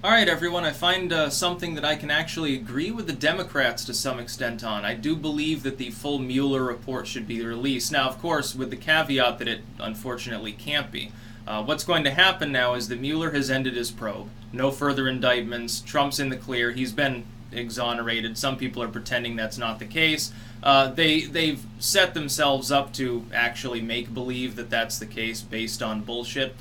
All right, everyone, I find something that I can actually agree with the Democrats to some extent on. I do believe that the full Mueller report should be released. Now, of course, with the caveat that it unfortunately can't be. What's going to happen now is that Mueller has ended his probe. No further indictments. Trump's in the clear. He's been exonerated. Some people are pretending that's not the case. They've set themselves up to actually make believe that that's the case based on bullshit.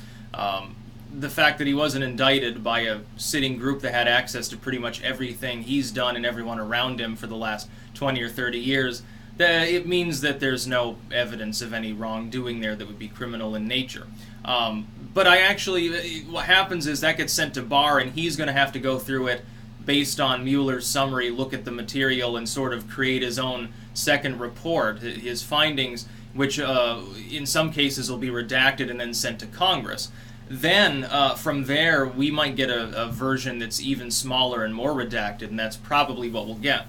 The fact that he wasn't indicted by a sitting group that had access to pretty much everything he's done and everyone around him for the last 20 or 30 years, it means that there's no evidence of any wrongdoing there that would be criminal in nature. But what happens is that gets sent to Barr, and he's going to have to go through it based on Mueller's summary, look at the material, and sort of create his own second report, his findings, which in some cases will be redacted and then sent to Congress. Then, from there, we might get a version that's even smaller and more redacted, and that's probably what we'll get.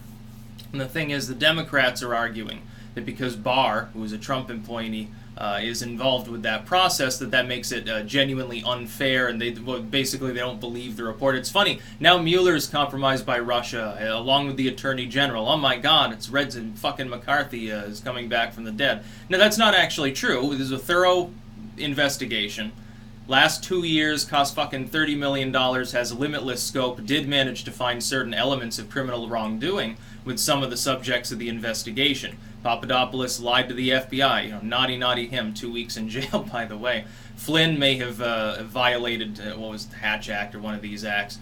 And the thing is, the Democrats are arguing that because Barr, who is a Trump employee, is involved with that process, that makes it genuinely unfair, and basically they don't believe the report. It's funny, now Mueller is compromised by Russia, along with the Attorney General. Oh my God, it's Reds and fucking McCarthy is coming back from the dead. Now, that's not actually true. This is a thorough investigation. Last 2 years, cost fucking $30 million, has limitless scope, did manage to find certain elements of criminal wrongdoing with some of the subjects of the investigation. Papadopoulos lied to the FBI. Naughty him. 2 weeks in jail, by the way. Flynn may have violated, what was the Hatch Act or one of these acts,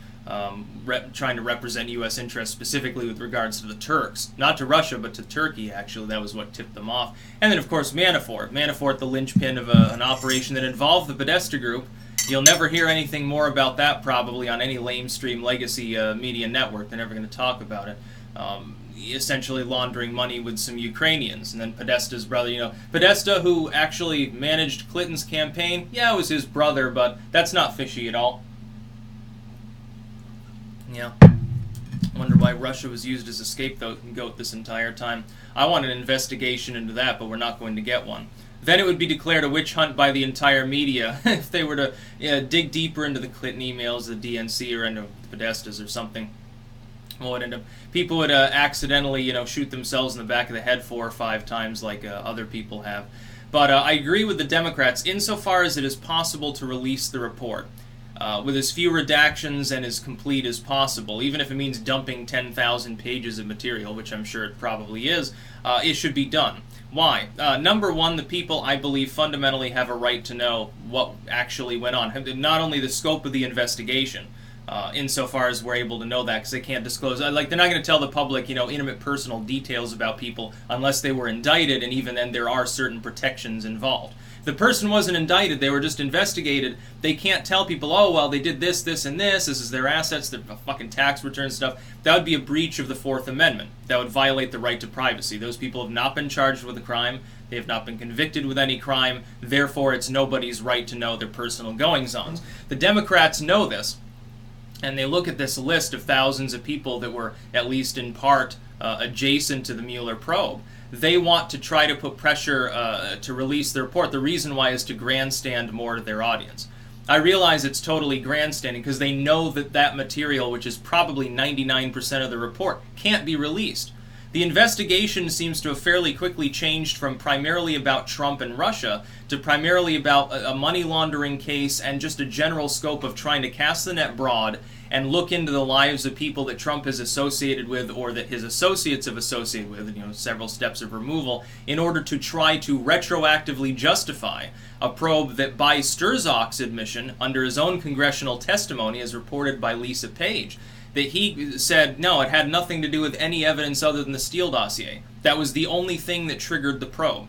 trying to represent U.S. interests specifically with regards to the Turks. Not to Russia, but to Turkey, actually. That was what tipped them off. And then, of course, Manafort. Manafort, the linchpin of an operation that involved the Podesta Group. You'll never hear anything more about that, probably, on any lamestream legacy media network. They're never going to talk about it. Essentially laundering money with some Ukrainians. And then Podesta's brother, Podesta, who actually managed Clinton's campaign, yeah, it was his brother, but that's not fishy at all. Yeah. Wonder why Russia was used as a scapegoat this entire time. I want an investigation into that, but we're not going to get one. Then it would be declared a witch hunt by the entire media if they were to dig deeper into the Clinton emails, the DNC, or into Podesta's or something. People would accidentally, shoot themselves in the back of the head 4 or 5 times like other people have. But I agree with the Democrats insofar as it is possible to release the report. With as few redactions and as complete as possible, even if it means dumping 10,000 pages of material, which I'm sure it probably is, it should be done. Why? Number one, the people, I believe, fundamentally have a right to know what actually went on. Not only the scope of the investigation, insofar as we're able to know that, because they can't disclose. They're not going to tell the public, intimate personal details about people unless they were indicted, and even then there are certain protections involved. If the person wasn't indicted, they were just investigated, they can't tell people, oh, well, they did this, this, and this is their assets, their fucking tax return stuff. That would be a breach of the Fourth Amendment. That would violate the right to privacy. Those people have not been charged with a crime. They have not been convicted with any crime. Therefore, it's nobody's right to know their personal goings-ons. The Democrats know this, and they look at this list of thousands of people that were, at least in part, adjacent to the Mueller probe. They want to try to put pressure to release the report. The reason why is to grandstand more to their audience. I realize it's totally grandstanding because they know that material, which is probably 99% of the report, can't be released. The investigation seems to have fairly quickly changed from primarily about Trump and Russia to primarily about a money laundering case and just a general scope of trying to cast the net broad and look into the lives of people that Trump is associated with or that his associates have associated with, several steps of removal, in order to try to retroactively justify a probe that, by Strzok's admission, under his own congressional testimony, as reported by Lisa Page, that he said, no, it had nothing to do with any evidence other than the Steele dossier. That was the only thing that triggered the probe.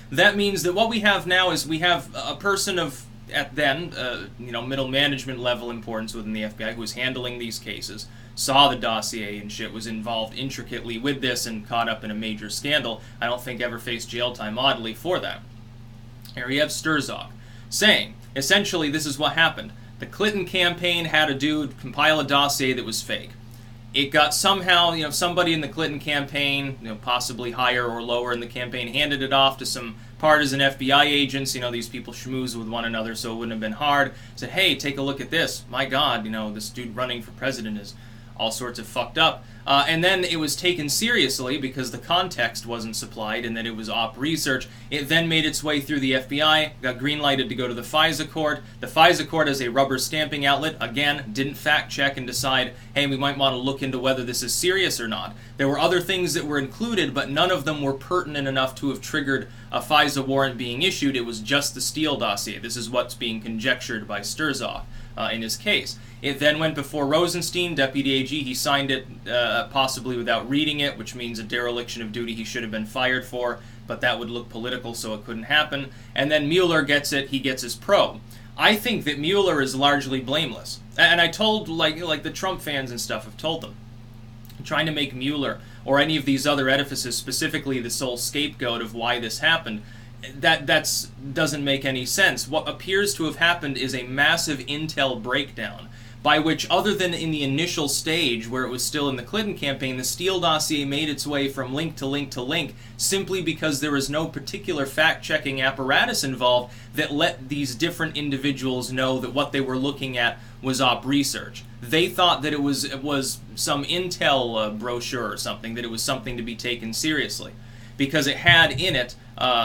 That means that what we have now is we have a person of, at then, middle management level importance within the FBI who was handling these cases, saw the dossier and shit, was involved intricately with this and caught up in a major scandal. I don't think ever faced jail time, oddly, for that. Here you have Strzok saying, essentially, this is what happened. The Clinton campaign had a dude compile a dossier that was fake. It got somehow, somebody in the Clinton campaign, possibly higher or lower in the campaign, handed it off to some partisan FBI agents. These people schmooze with one another, so it wouldn't have been hard. Said, hey, take a look at this. My God, this dude running for president is all sorts of fucked up. And then it was taken seriously because the context wasn't supplied and that it was op research. It then made its way through the FBI, got green-lighted to go to the FISA court. The FISA court is a rubber stamping outlet. Again, didn't fact-check and decide, hey, we might want to look into whether this is serious or not. There were other things that were included, but none of them were pertinent enough to have triggered a FISA warrant being issued. It was just the Steele dossier. This is what's being conjectured by Sturzoff in his case. It then went before Rosenstein, Deputy AG. He signed it possibly without reading it, which means a dereliction of duty he should have been fired for, but that would look political, so it couldn't happen. And then Mueller gets it. He gets his probe. I think that Mueller is largely blameless. And I told, like the Trump fans and stuff, I've told them, trying to make Mueller or any of these other edifices, specifically the sole scapegoat of why this happened, that doesn't make any sense. What appears to have happened is a massive intel breakdown, by which, other than in the initial stage where it was still in the Clinton campaign, the Steele dossier made its way from link to link to link simply because there was no particular fact-checking apparatus involved that let these different individuals know that what they were looking at was op research. They thought that it was some intel brochure or something, that it was something to be taken seriously, because it had in it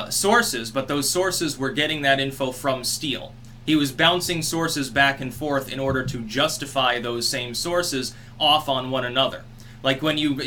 sources, but those sources were getting that info from Steele. He was bouncing sources back and forth in order to justify those same sources off on one another. Like when you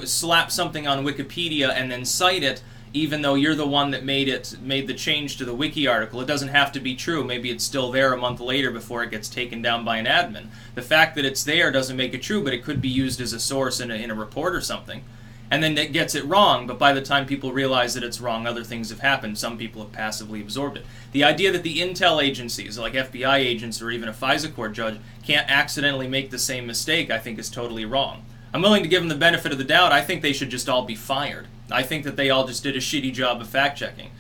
slap something on Wikipedia and then cite it, even though you're the one that made the change to the wiki article, it doesn't have to be true. Maybe it's still there a month later before it gets taken down by an admin. The fact that it's there doesn't make it true, but it could be used as a source in a report or something. And then it gets it wrong, but by the time people realize that it's wrong, other things have happened. Some people have passively absorbed it. The idea that the intel agencies, like FBI agents or even a FISA court judge, can't accidentally make the same mistake, I think is totally wrong. I'm willing to give them the benefit of the doubt. I think they should just all be fired. I think that they all just did a shitty job of fact-checking.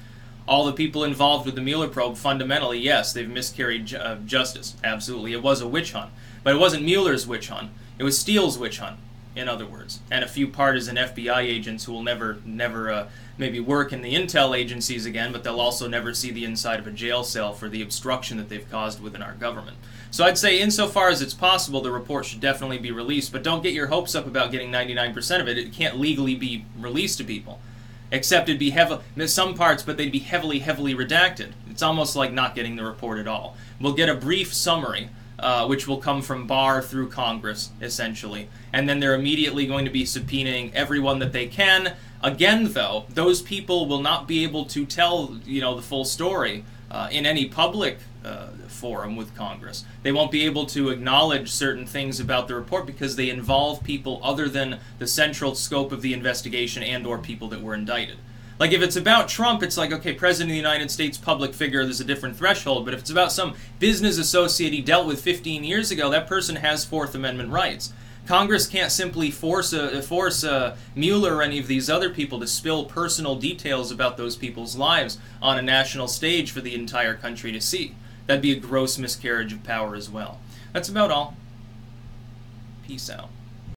All the people involved with the Mueller probe, fundamentally, yes, they've miscarried justice. Absolutely. It was a witch hunt. But it wasn't Mueller's witch hunt. It was Steele's witch hunt, in other words, and a few partisan FBI agents who will never maybe work in the intel agencies again, but they'll also never see the inside of a jail cell for the obstruction that they've caused within our government. So I'd say insofar as it's possible, the report should definitely be released, but don't get your hopes up about getting 99% of it. It can't legally be released to people, except it'd be some parts, but they'd be heavily redacted. It's almost like not getting the report at all. We'll get a brief summary, which will come from Barr through Congress, essentially. And then they're immediately going to be subpoenaing everyone that they can. Again, though, those people will not be able to tell, the full story in any public forum with Congress. They won't be able to acknowledge certain things about the report because they involve people other than the central scope of the investigation and or people that were indicted. Like, if it's about Trump, it's like, okay, President of the United States, public figure, there's a different threshold. But if it's about some business associate he dealt with 15 years ago, that person has Fourth Amendment rights. Congress can't simply force Mueller or any of these other people to spill personal details about those people's lives on a national stage for the entire country to see. That'd be a gross miscarriage of power as well. That's about all. Peace out.